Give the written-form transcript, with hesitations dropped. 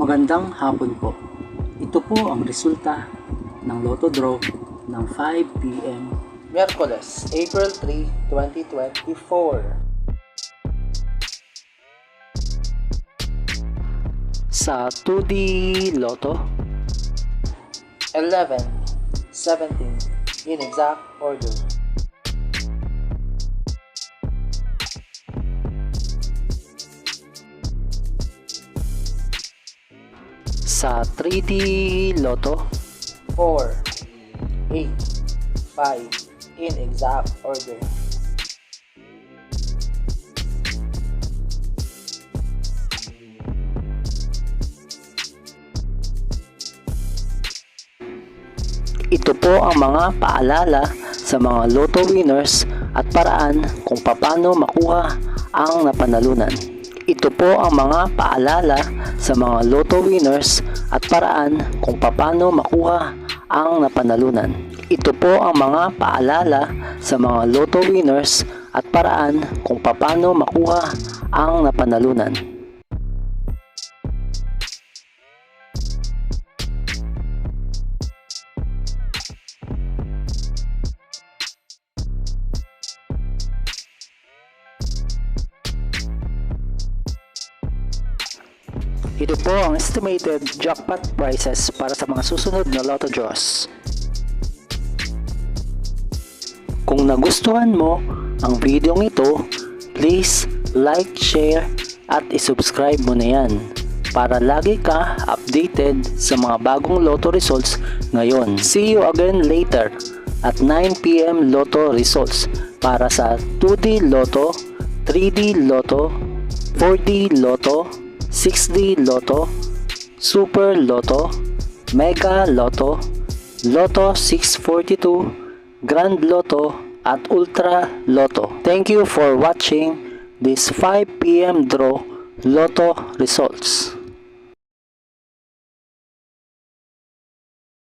Magandang hapon po. Ito po ang resulta ng Lotto Draw ng 5 p.m. Miyerkules, April 3, 2024. Sa 2D Lotto, 11, 17, in exact order. sa 3D Lotto, 4, 8, 5, in exact order. ito po ang mga paalala sa mga Lotto winners at paraan kung paano makuha ang napanalunan. Ito po ang mga paalala sa mga Lotto winners at paraan kung paano makuha ang napanalunan. Ito po ang mga paalala sa mga Lotto winners at paraan kung paano makuha ang napanalunan. Ito po ang estimated jackpot prices para sa mga susunod na Lotto draws. Kung nagustuhan mo ang video ito, please like, share at isubscribe mo na yan para lagi ka updated sa mga bagong Lotto results ngayon. See you again later at 9 p.m. Lotto results para sa 2D Lotto, 3D Lotto, 4D Lotto, 6D Lotto, Super Lotto, Mega Lotto, Lotto 642, Grand Lotto at Ultra Lotto. Thank you for watching this 5 p.m. draw Lotto results.